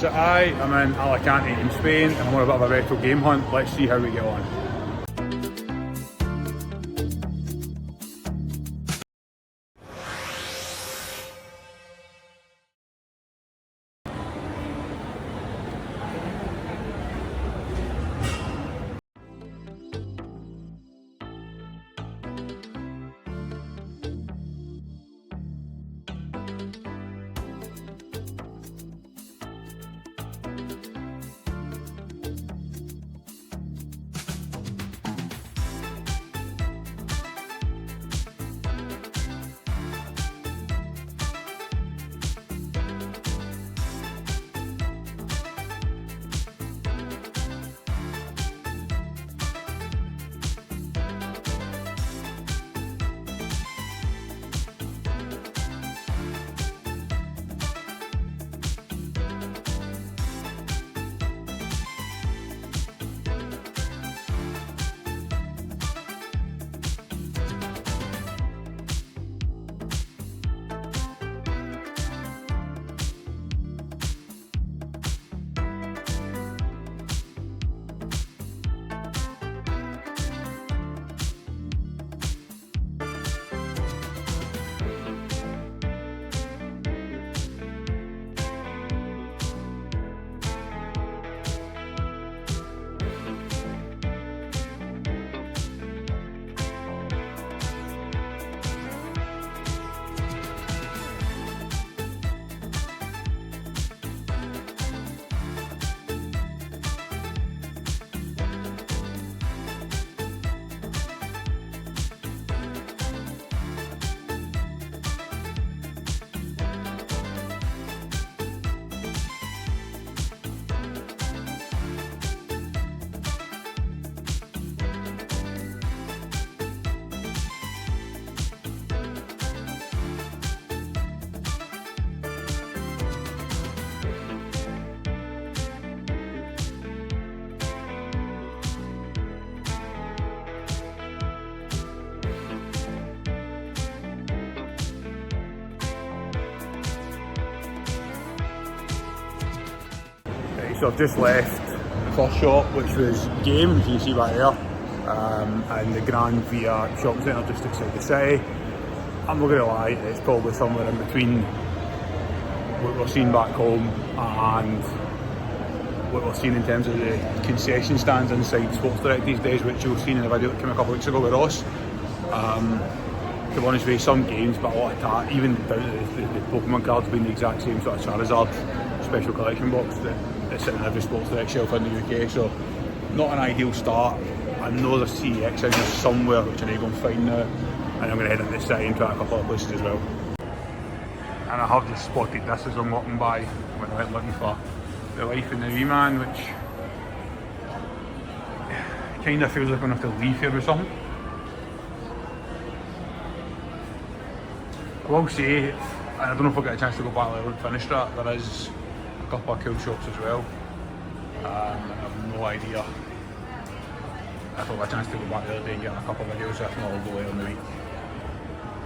So I'm in Alicante in Spain, and I'm on a bit of a retro game hunt. Let's see how we get on. So I've just left the first shop, which was games, you can see back there, and the Grand Via shopping centre just outside the city. I'm not going to lie, it's probably somewhere in between what we're seeing back home and what we're seeing in terms of the concession stands inside Sports Direct these days, which you've seen in the video that came a couple of weeks ago with Ross. To be honest with you, some games, but a lot of that, even down to the Pokémon cards being the exact same sort of Charizard special collection box that's sitting in every Sports Direct shelf in the UK, so not an ideal start. I know there's CEX in there somewhere, which I need to go and find now, and I'm going to head into the city and try a couple of places as well. And I have just spotted this as I'm walking by when I went looking for the Life in the Wee Man, which kind of feels like I'm going to have to leave here with something. I will say, and I don't know if I'll get a chance to go back later and finish that, there is a couple of cool shops as well. I have no idea if I'll have a chance to go back the other day and get a couple of videos, if not I'll go later in the week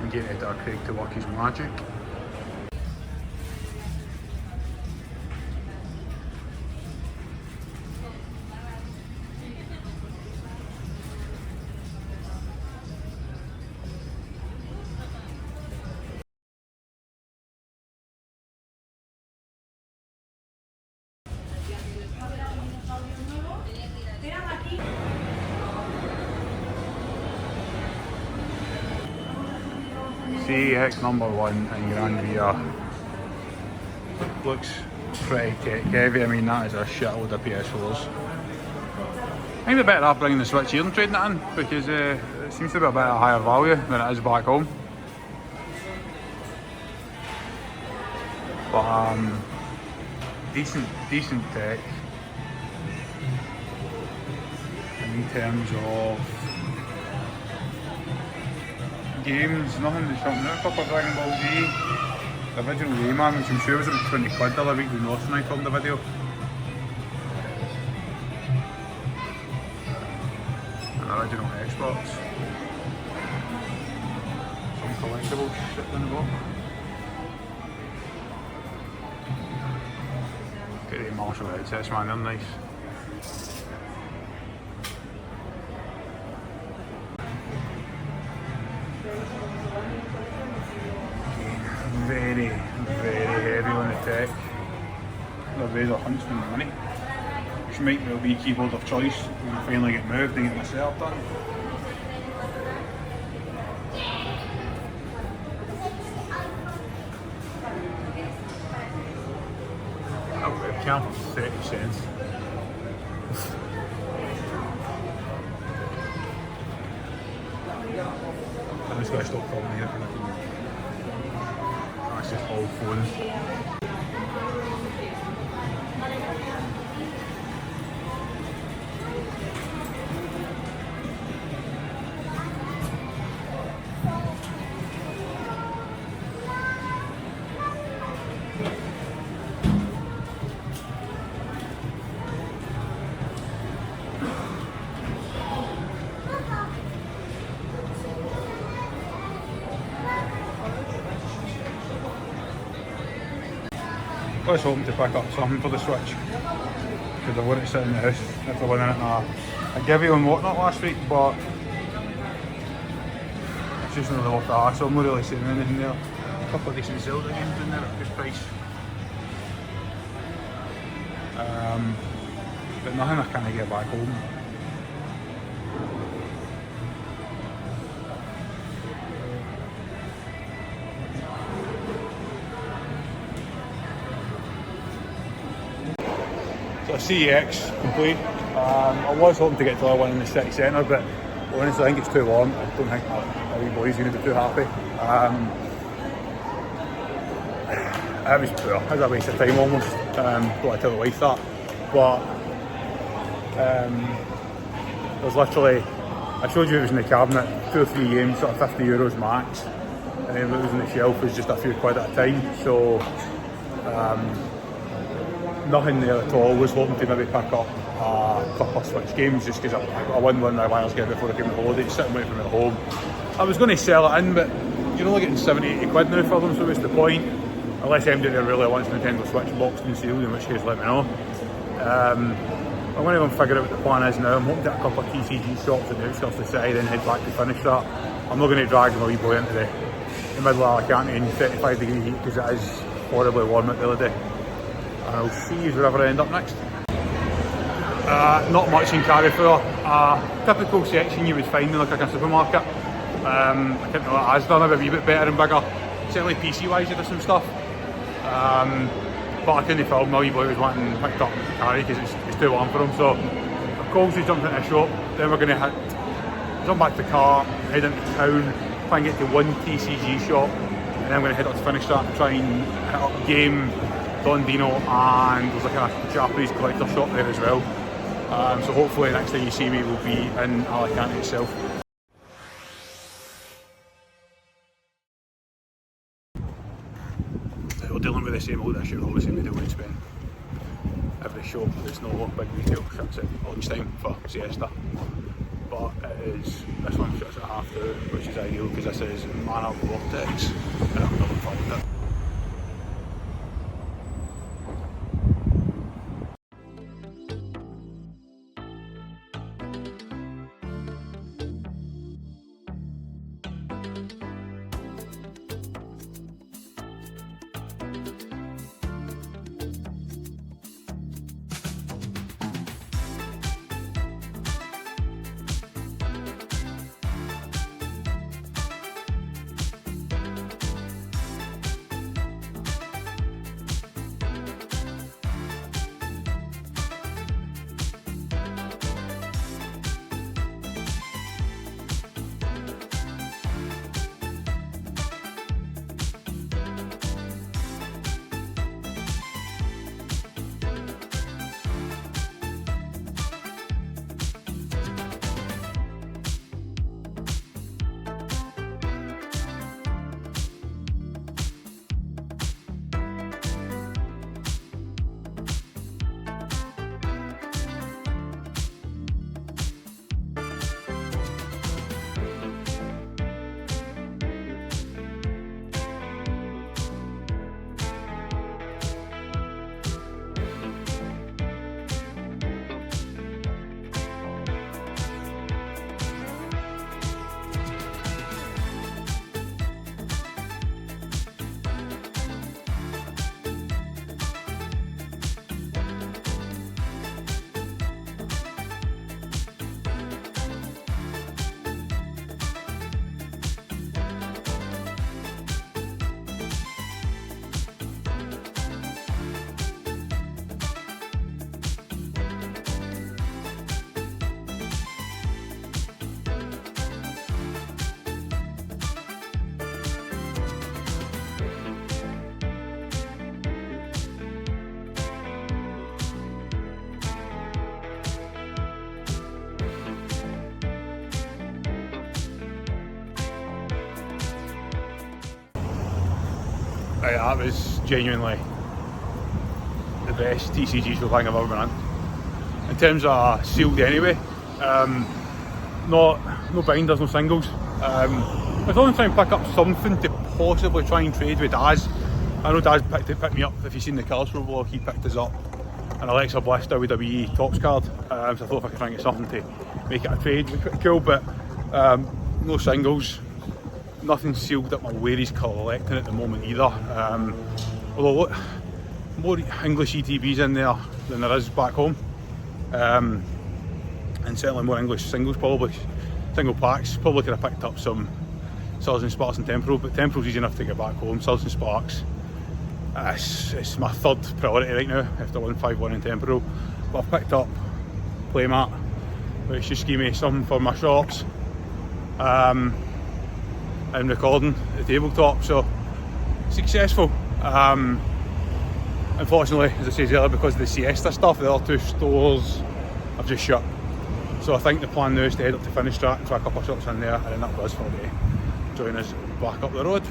and get Edgar Craig to work his magic. CEX number 1 in Grand Via looks pretty tech heavy. I mean, that is a shitload of PS4s. I think they're better off bringing the Switch here and trading it in, because it seems to be a bit of a higher value than it is back home. But decent tech in terms of games. Nothing to something. A couple of Dragon Ball Z, the original Rayman, which I'm sure was about 20 quid the other week when Ross and I filmed the video. An original Xbox. Some collectibles sitting in the box. Look at the Marshall headsets, man, they're nice. Very, very heavy on the tech. The Razor Huntsman Mini, which might well be keyboard of choice when I finally get moved and get my setup done. A webcam for 30 cents. I'm just going to stop filming here. That's just all phones. I was hoping to pick up something for the Switch because I want it sitting in the house after winning it in a giveaway and whatnot last week, but it's just not really worth the hassle. I'm not really seeing anything there. A couple of decent Zelda games in there at a good price, but nothing I kind of get back home. So CEX complete. I was hoping to get to the one in the city centre, but honestly I think it's too warm. I don't think my wee boy's going to be too happy. It was poor. It was a waste of time almost. Got to tell the wife that. But there's literally, I showed you it was in the cabinet, 2 or 3 games, sort of €50 max. And then what was on the shelf was just a few quid at a time. So nothing there at all. Was hoping to maybe pick up a couple of Switch games just because I won one my wireless game before I came to holiday, sitting waiting for me at home. I was going to sell it in, but you're only getting 70-80 quid now for them, so what's the point? Unless anybody there really wants Nintendo Switch boxed and sealed, in which case let me know. I'm going to go and figure out what the plan is now. I'm hoping to get a couple of TCG shops in the outskirts of the city, then head back to finish that. I'm not going to drag my wee boy into the middle of Alicante in 35 degree heat because it is horribly warm out the other day. And I'll see you wherever I end up next. Not much in Carrefour. Typical section you would find in like a supermarket. I think Asda maybe a wee bit better and bigger. Certainly PC wise you do some stuff. But I couldn't film. My wee boy was wanting picked up carry because it's too warm for him. So I've called to jump into the shop. Then we're going to jump back to the car, head into town, try and get to one TCG shop, and then I'm going to head up to finish that and try and hit up Game, Don Dino, and there's like a Japanese collector shop there as well. So hopefully next time you see me will be in Alicante itself. We're dealing with the same old issue obviously we do when Spain. Every shop that's not big retail shuts at lunchtime for siesta. But this one shuts at 2:30, which is ideal because this is Mana Vortex and I'm not fun with it. That was genuinely the best TCG show thing I've ever been in. In terms of sealed anyway, no binders, no singles. I was only trying to pick up something to possibly try and trade with Daz. I know Daz picked me up, if you've seen the Colourful vlog, he picked us up an Alexa Bliss WWE Tops card, so I thought if I could try and get something to make it a trade, it would be pretty cool, but no singles, nothing sealed up my Waries collecting at the moment either. Although look, more English ETBs in there than there is back home, and certainly more English singles, probably single packs. Probably could have picked up some Sills and Sparks and Temporal, but Temporal's easy enough to get back home. Sills and Sparks, it's my third priority right now after 151 in Temporal. But I've picked up Playmat, which just gave me some for my shops, and recording the tabletop, so successful. Unfortunately, as I said earlier, because of the siesta stuff, the other two stores have just shut. So I think the plan now is to head up to Finish Track, try a couple of shops in there, and then that does for the day. Join us back up the road.